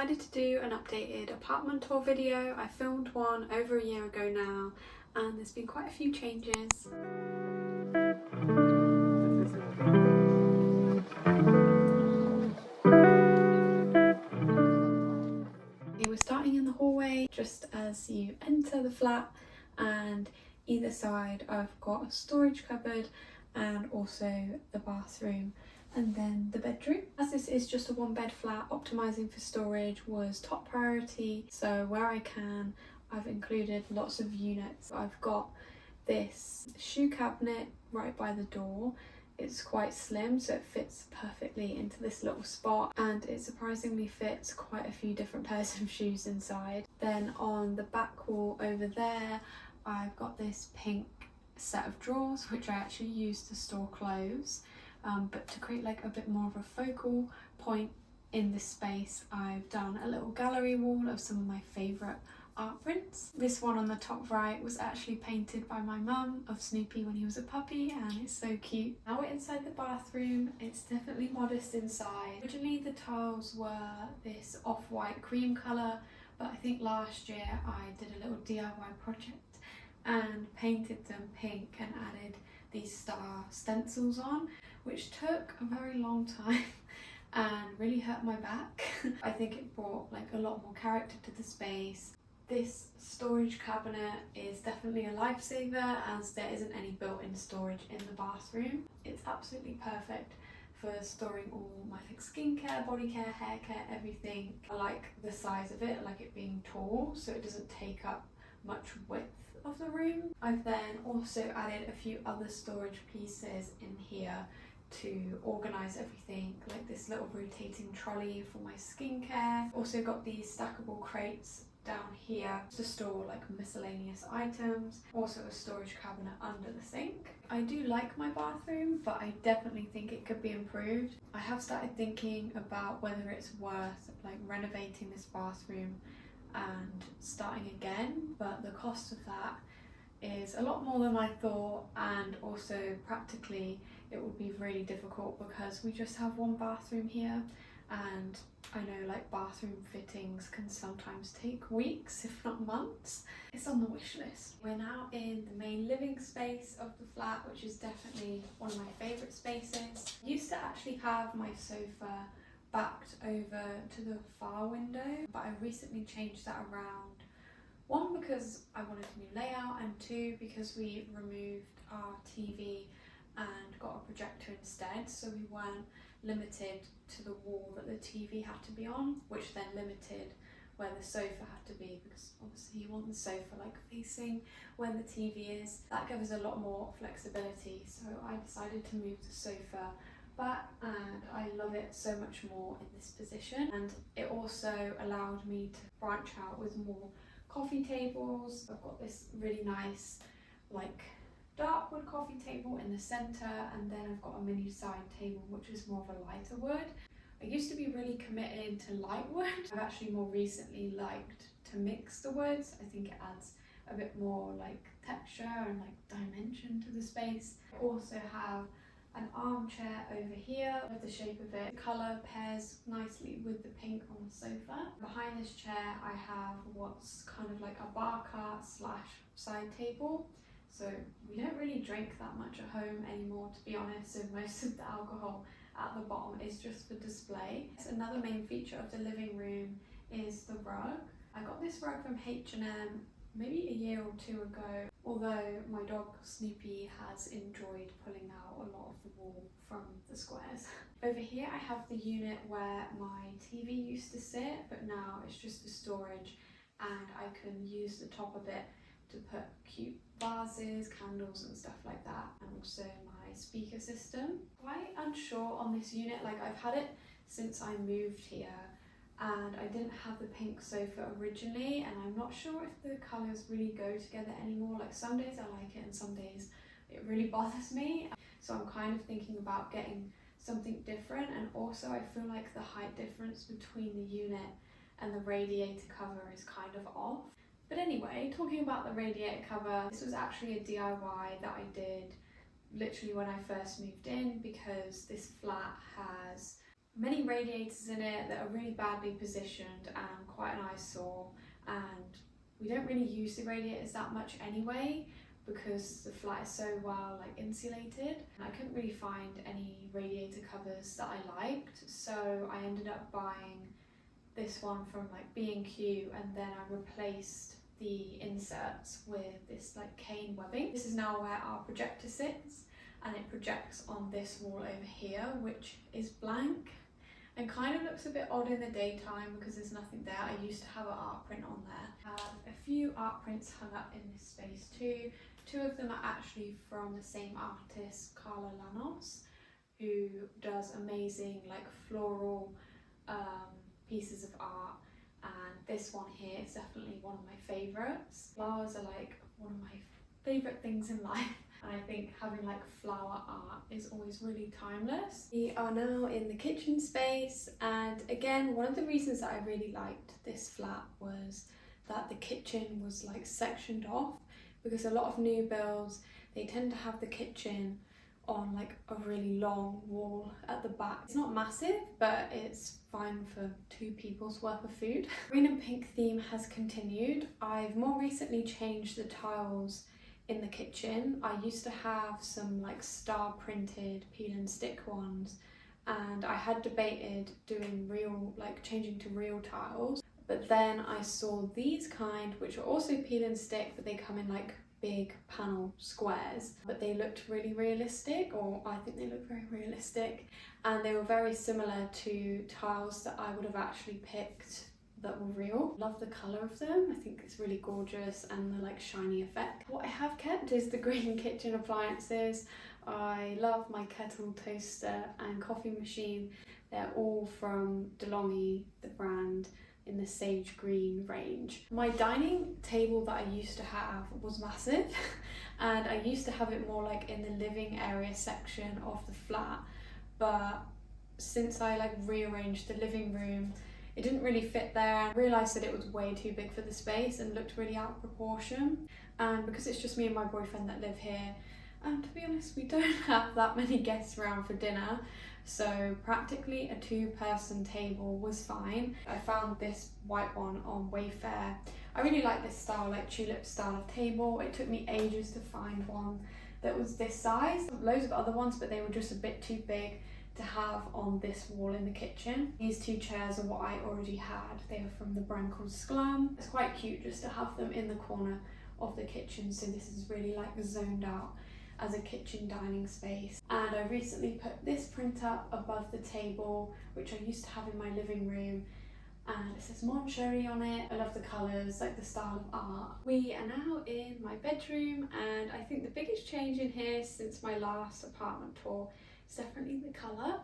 decided to do an updated apartment tour video. I filmed one over a year ago now and there's been quite a few changes. We're starting in the hallway just as you enter the flat, and either side I've got a storage cupboard and also the bathroom and then the bedroom. As this is just a one bed flat, optimising for storage was top priority, so where I can I've included lots of units. I've got this shoe cabinet right by the door. It's quite slim, so it fits perfectly into this little spot, and it surprisingly fits quite a few different pairs of shoes inside. Then on the back wall over there I've got this pink set of drawers which I actually use to store clothes, but to create like a bit more of a focal point in this space I've done a little gallery wall of some of my favourite art prints. This one on the top right was actually painted by my mum of Snoopy when he was a puppy, and it's so cute. Now we're inside the bathroom. It's definitely modest inside. Originally the tiles were this off-white cream colour, but I think last year I did a little DIY project and painted them pink and added these star stencils on, which took a very long time and really hurt my back. I think it brought like a lot more character to the space. This storage cabinet is definitely a lifesaver as there isn't any built-in storage in the bathroom. It's absolutely perfect for storing all my like skincare, body care, hair care, everything. I like the size of it, I like it being tall so it doesn't take up much width of the room. I've then also added a few other storage pieces in here to organise everything, like this little rotating trolley for my skincare. Also got these stackable crates down here to store like miscellaneous items. Also a storage cabinet under the sink. I do like my bathroom, but I definitely think it could be improved. I have started thinking about whether it's worth like renovating this bathroom and starting again, but the cost of that is a lot more than I thought, and also practically it would be really difficult because we just have one bathroom here, and I know like bathroom fittings can sometimes take weeks if not months. It's on the wish list. We're now in the main living space of the flat, which is definitely one of my favourite spaces. I used to actually have my sofa backed over to the far window, but I recently changed that around. One, because I wanted a new layout, and two, because we removed our TV and got a projector instead, so we weren't limited to the wall that the TV had to be on, which then limited where the sofa had to be, because obviously you want the sofa like facing where the TV is. That gives us a lot more flexibility, so I decided to move the sofa back, and I love it so much more in this position. And it also allowed me to branch out with more coffee tables. I've got this really nice like dark wood coffee table in the centre, and then I've got a mini side table which is more of a lighter wood. I used to be really committed to light wood. I've actually more recently liked to mix the woods. I think it adds a bit more like texture and like dimension to the space. I also have an armchair over here. I love the shape of it. The colour pairs nicely with the pink on the sofa. Behind this chair I have what's kind of like a bar cart slash side table. So we don't really drink that much at home anymore, to be honest, so most of the alcohol at the bottom is just for display. Another main feature of the living room is the rug. I got this rug from H&M maybe a year or two ago, although my dog Snoopy has enjoyed pulling out a lot of the wool from the squares. Over here I have the unit where my TV used to sit, but now it's just the storage, and I can use the top of it to put cute vases, candles and stuff like that, and also my speaker system. Quite unsure on this unit, like I've had it since I moved here, and I didn't have the pink sofa originally, and I'm not sure if the colours really go together anymore. Like some days I like it and some days it really bothers me, so I'm kind of thinking about getting something different. And also I feel like the height difference between the unit and the radiator cover is kind of off. But anyway, talking about the radiator cover, this was actually a DIY that I did literally when I first moved in, because this flat has many radiators in it that are really badly positioned and quite an eyesore, and we don't really use the radiators that much anyway because the flat is so well insulated. I couldn't really find any radiator covers that I liked, so I ended up buying this one from B&Q, and then I replaced the inserts with this cane webbing. This is now where our projector sits, and it projects on this wall over here, which is blank and kind of looks a bit odd in the daytime because there's nothing there. I used to have an art print on there. I have a few art prints hung up in this space too. Two of them are actually from the same artist, Carla Lanos, who does amazing floral pieces of art, and this one here is definitely one of my favourites. Flowers are one of my favourite things in life, and I think having flower art is always really timeless. We are now in the kitchen space, and again, one of the reasons that I really liked this flat was that the kitchen was sectioned off, because a lot of new builds, they tend to have the kitchen on a really long wall at the back. It's not massive, but it's fine for 2 people's worth of food. Green and pink theme has continued. I've more recently changed the tiles in the kitchen. I used to have some star printed peel and stick ones, and I had debated doing real, changing to real tiles, but then I saw these kind, which are also peel and stick, but they come in big panel squares, but they looked really realistic, or I think they look very realistic, and they were very similar to tiles that I would have actually picked that were real. Love the colour of them. I think it's really gorgeous, and the shiny effect. What I have kept is the green kitchen appliances. I love my kettle, toaster and coffee machine. They're all from DeLonghi, the brand, in the sage green range. My dining table that I used to have was massive and I used to have it more in the living area section of the flat, but since I rearranged the living room, it didn't really fit there. I realised that it was way too big for the space and looked really out of proportion, and because it's just me and my boyfriend that live here, and to be honest, we don't have that many guests around for dinner, so practically a 2-person table was fine. I found this white one on Wayfair. I really like this style, tulip style of table. It took me ages to find one that was this size. Loads of other ones, but they were just a bit too big to have on this wall in the kitchen. These 2 chairs are what I already had. They are from the brand called Sklum. It's quite cute just to have them in the corner of the kitchen, so this is really zoned out as a kitchen dining space. And I recently put this print up above the table, which I used to have in my living room, and it says Mon Chéri on it. I love the colours, the style of art. We are now in my bedroom, and I think the biggest change in here since my last apartment tour is definitely the colour.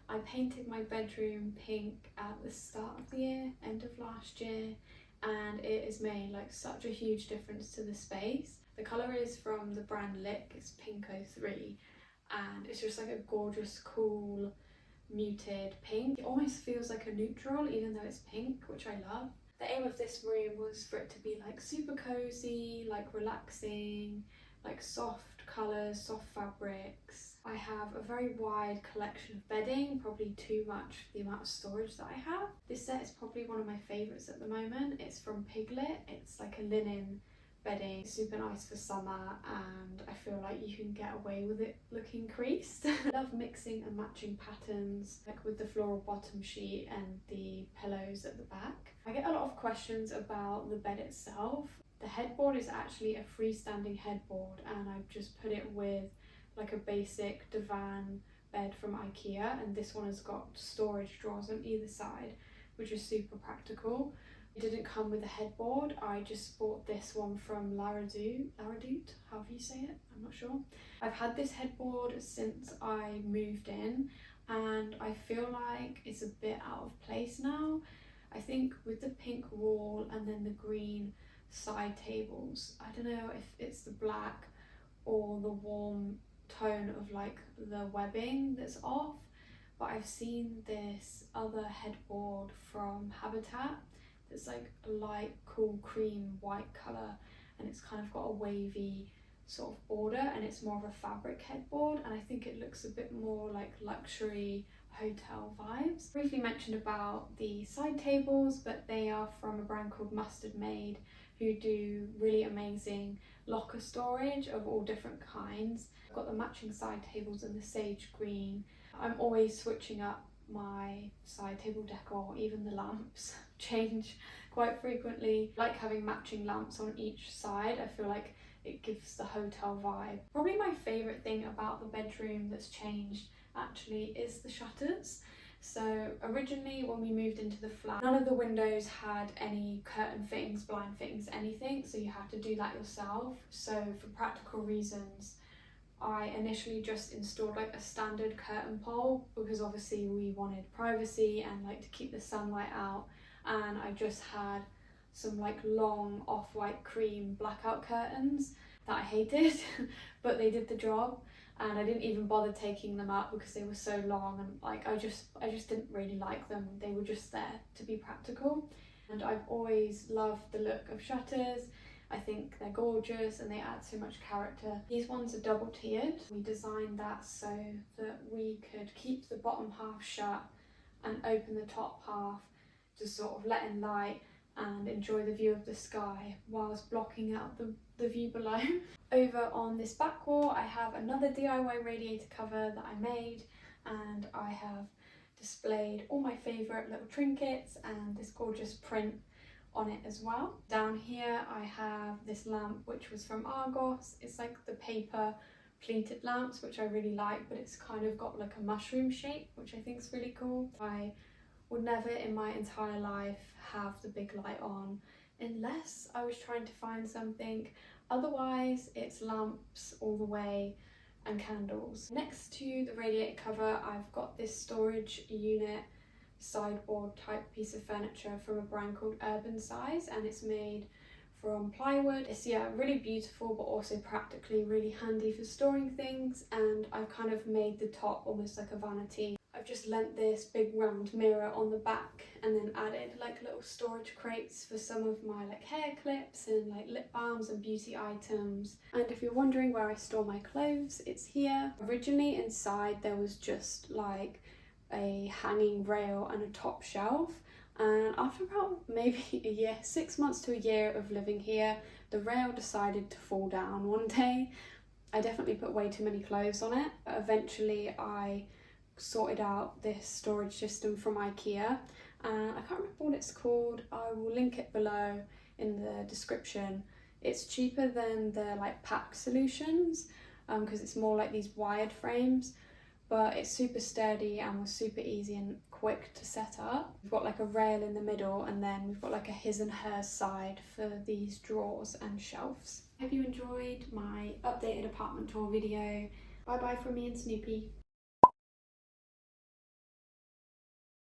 I painted my bedroom pink at the start of the year, end of last year, and it has made such a huge difference to the space. The colour is from the brand Lick, it's Pink 03, and it's just a gorgeous, cool, muted pink. It almost feels like a neutral even though it's pink, which I love. The aim of this room was for it to be super cozy, relaxing, soft colours, soft fabrics. I have a very wide collection of bedding, probably too much for the amount of storage that I have. This set is probably one of my favourites at the moment. It's from Piglet. It's a linen bedding, super nice for summer, and I feel you can get away with it looking creased. I love mixing and matching patterns, with the floral bottom sheet and the pillows at the back. I get a lot of questions about the bed itself. The headboard is actually a freestanding headboard, and I've just put it with a basic divan bed from IKEA, and this one has got storage drawers on either side, which is super practical. It didn't come with a headboard. I just bought this one from Laradut, however you say it, I'm not sure. I've had this headboard since I moved in, and I feel it's a bit out of place now. I think with the pink wall and then the green side tables, I don't know if it's the black or the warm tone of the webbing that's off, but I've seen this other headboard from Habitat that's a light cool cream white colour, and it's kind of got a wavy sort of border, and it's more of a fabric headboard, and I think it looks a bit more luxury hotel vibes. Briefly mentioned about the side tables, but they are from a brand called Mustard Maid, who do really amazing locker storage of all different kinds. I've got the matching side tables in the sage green. I'm always switching up my side table decor, even the lamps change quite frequently. I like having matching lamps on each side. I feel like it gives the hotel vibe. Probably my favourite thing about the bedroom that's changed actually is the shutters. So originally when we moved into the flat, none of the windows had any curtain fittings, blind fittings, anything, so you had to do that yourself. So for practical reasons, I initially just installed like a standard curtain pole because obviously we wanted privacy and like to keep the sunlight out, and I just had some like long off-white cream blackout curtains that I hated but they did the job, and I didn't even bother taking them up because they were so long, and like I just didn't really like them. They were just there to be practical, and I've always loved the look of shutters. I think they're gorgeous and they add so much character. These ones are double tiered. We designed that so that we could keep the bottom half shut and open the top half to sort of let in light and enjoy the view of the sky whilst blocking out the view below. Over on this back wall I have another DIY radiator cover that I made, and I have displayed all my favourite little trinkets and this gorgeous print on it as well. Down here I have this lamp which was from Argos. It's like the paper pleated lamps, which I really like, but it's kind of got like a mushroom shape, which I think is really cool. I would never in my entire life have the big light on unless I was trying to find something. Otherwise it's lamps all the way and candles. Next to the radiator cover I've got this storage unit sideboard type piece of furniture from a brand called Urban Size, and it's made from plywood. It's really beautiful but also practically really handy for storing things, and I've kind of made the top almost like a vanity. I've just lent this big round mirror on the back and then added like little storage crates for some of my like hair clips and like lip balms and beauty items. And if you're wondering where I store my clothes, it's here. Originally inside there was just like a hanging rail and a top shelf, and after about maybe a year, 6 months to a year of living here, the rail decided to fall down one day. I definitely put way too many clothes on it. Eventually I sorted out this storage system from IKEA, and I can't remember what it's called. I will link it below in the description. It's cheaper than the like pack solutions because it's more like these wired frames, but it's super sturdy and was super easy and quick to set up. We've got like a rail in the middle, and then we've got like a his and hers side for these drawers and shelves. Hope you enjoyed my updated apartment tour video. Bye bye from me and Snoopy.